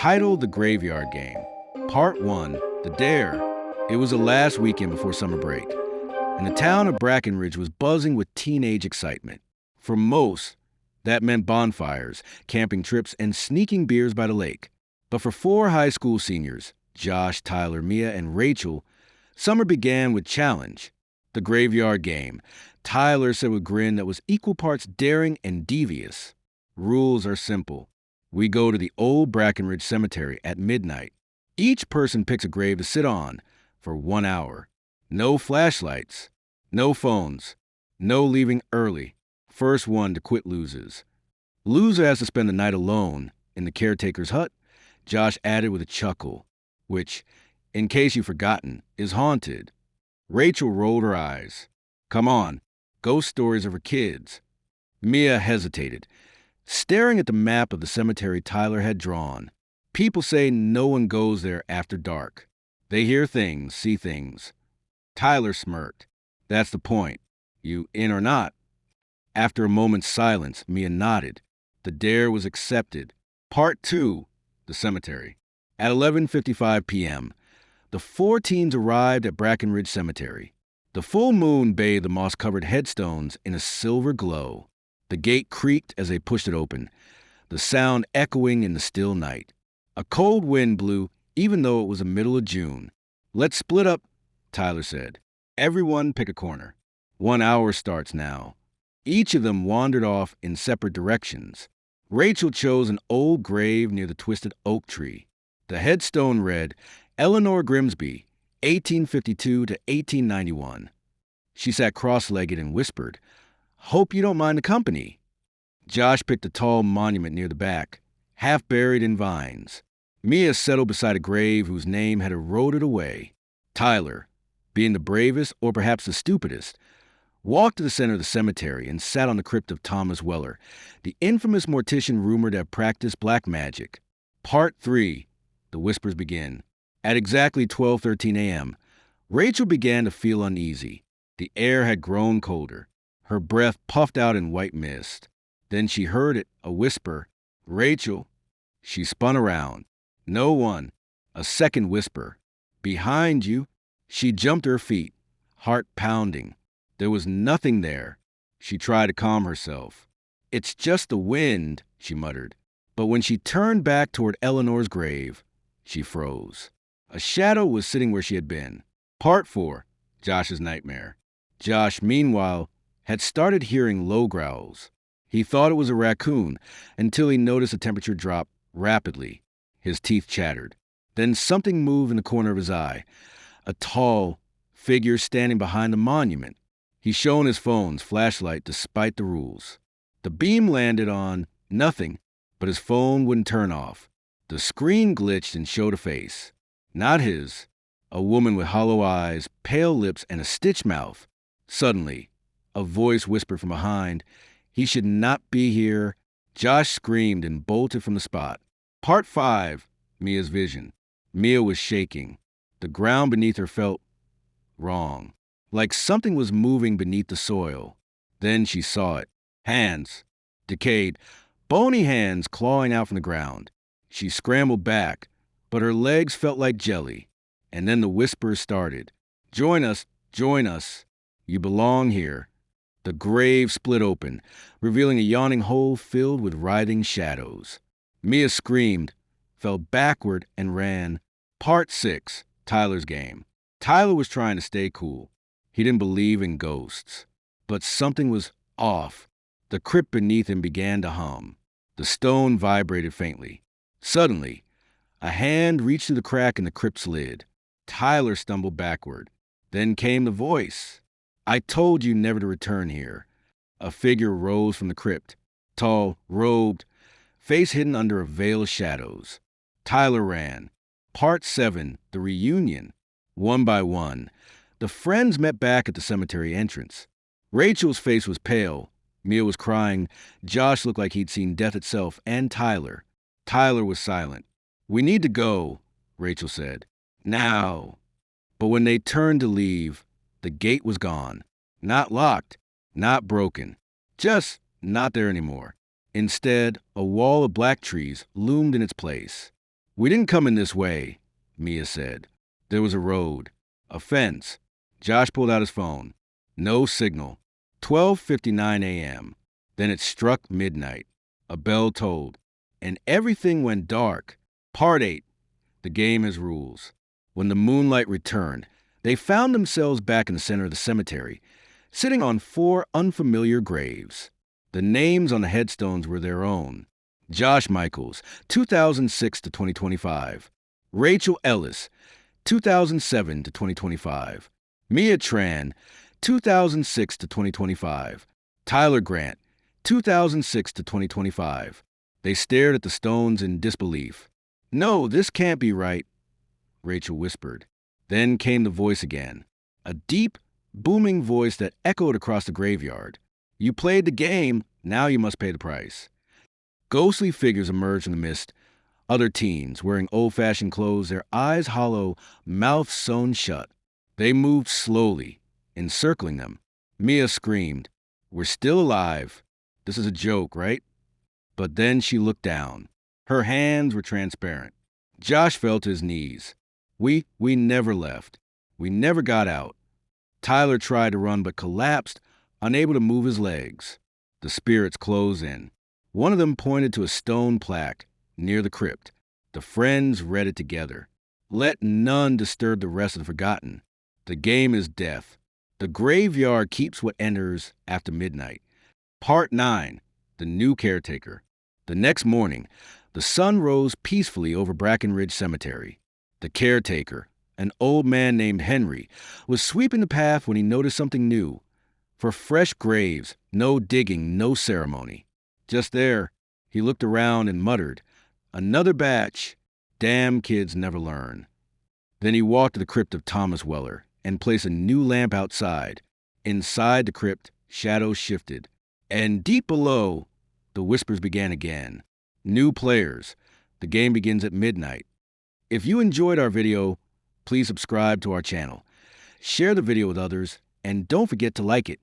Titled The Graveyard Game, Part 1, The Dare. It was the last weekend before summer break, and the town of Brackenridge was buzzing with teenage excitement. For most, that meant bonfires, camping trips, and sneaking beers by the lake. But for four high school seniors, Josh, Tyler, Mia, and Rachel, summer began with challenge, the graveyard game. Tyler said with a grin that was equal parts daring and devious. Rules are simple. We go to the old Brackenridge Cemetery at midnight. Each person picks a grave to sit on for 1 hour. No flashlights, no phones, no leaving early. First one to quit loses. Loser has to spend the night alone in the caretaker's hut, Josh added with a chuckle, which, in case you've forgotten, is haunted. Rachel rolled her eyes. Come on, ghost stories are for kids. Mia hesitated, staring at the map of the cemetery Tyler had drawn. People say no one goes there after dark. They hear things, see things. Tyler smirked. That's the point. You in or not? After a moment's silence, Mia nodded. The dare was accepted. Part 2, the cemetery. At 11:55 p.m., the four teens arrived at Brackenridge Cemetery. The full moon bathed the moss-covered headstones in a silver glow. The gate creaked as they pushed it open, the sound echoing in the still night. A cold wind blew, even though it was the middle of June. Let's split up, Tyler said. Everyone pick a corner. 1 hour starts now. Each of them wandered off in separate directions. Rachel chose an old grave near the twisted oak tree. The headstone read, Eleanor Grimsby, 1852 to 1891. She sat cross-legged and whispered, Hope you don't mind the company. Josh picked a tall monument near the back, half buried in vines. Mia settled beside a grave whose name had eroded away. Tyler, being the bravest or perhaps the stupidest, walked to the center of the cemetery and sat on the crypt of Thomas Weller, the infamous mortician rumored to have practiced black magic. Part 3, the whispers begin. At exactly 12:13 a.m., Rachel began to feel uneasy. The air had grown colder. Her breath puffed out in white mist. Then she heard it, a whisper, Rachel. She spun around. No one. A second whisper. Behind you. She jumped to her feet, heart pounding. There was nothing there. She tried to calm herself. It's just the wind, she muttered. But when she turned back toward Eleanor's grave, she froze. A shadow was sitting where she had been. Part 4, Josh's nightmare. Josh, meanwhile, had started hearing low growls. He thought it was a raccoon until he noticed the temperature drop rapidly. His teeth chattered. Then something moved in the corner of his eye. A tall figure standing behind the monument. He shone his phone's flashlight despite the rules. The beam landed on nothing, but his phone wouldn't turn off. The screen glitched and showed a face. Not his. A woman with hollow eyes, pale lips, and a stitched mouth. Suddenly, a voice whispered from behind, He should not be here. Josh screamed and bolted from the spot. Part 5, Mia's vision. Mia was shaking. The ground beneath her felt wrong, like something was moving beneath the soil. Then she saw it. Hands. Decayed, bony hands clawing out from the ground. She scrambled back, but her legs felt like jelly. And then the whispers started. Join us, join us. You belong here. The grave split open, revealing a yawning hole filled with writhing shadows. Mia screamed, fell backward, and ran. Part 6, Tyler's game. Tyler was trying to stay cool. He didn't believe in ghosts. But something was off. The crypt beneath him began to hum. The stone vibrated faintly. Suddenly, a hand reached through the crack in the crypt's lid. Tyler stumbled backward. Then came the voice. I told you never to return here. A figure rose from the crypt, tall, robed, face hidden under a veil of shadows. Tyler ran. Part 7, the reunion. One by one, the friends met back at the cemetery entrance. Rachel's face was pale. Mia was crying. Josh looked like he'd seen death itself, and Tyler. Tyler was silent. We need to go, Rachel said. Now. But when they turned to leave, the gate was gone. Not locked, not broken, just not there anymore. Instead, a wall of black trees loomed in its place. We didn't come in this way, Mia said. There was a road, a fence. Josh pulled out his phone. No signal. 12:59 a.m. Then it struck midnight. A bell tolled. And everything went dark. Part 8. The game has rules. When the moonlight returned, they found themselves back in the center of the cemetery, sitting on 4 unfamiliar graves. The names on the headstones were their own. Josh Michaels, 2006 to 2025. Rachel Ellis, 2007 to 2025. Mia Tran, 2006 to 2025. Tyler Grant, 2006 to 2025. They stared at the stones in disbelief. "No, this can't be right," Rachel whispered. Then came the voice again, a deep, booming voice that echoed across the graveyard. "You played the game, now you must pay the price." Ghostly figures emerged from the mist, other teens wearing old-fashioned clothes, their eyes hollow, mouths sewn shut. They moved slowly, encircling them. Mia screamed, "We're still alive. This is a joke, right?" But then she looked down. Her hands were transparent. Josh fell to his knees. We never left. We never got out." Tyler tried to run but collapsed, unable to move his legs. The spirits closed in. One of them pointed to a stone plaque near the crypt. The friends read it together. "Let none disturb the rest of the forgotten. The game is death. The graveyard keeps what enters after midnight." Part 9. The New Caretaker. The next morning, the sun rose peacefully over Brackenridge Cemetery. The caretaker, an old man named Henry, was sweeping the path when he noticed something new. For fresh graves, no digging, no ceremony. Just there, he looked around and muttered, "Another batch. Damn kids never learn." Then he walked to the crypt of Thomas Weller and placed a new lamp outside. Inside the crypt, shadows shifted. And deep below, the whispers began again. New players. The game begins at midnight. If you enjoyed our video, please subscribe to our channel. Share the video with others, and don't forget to like it.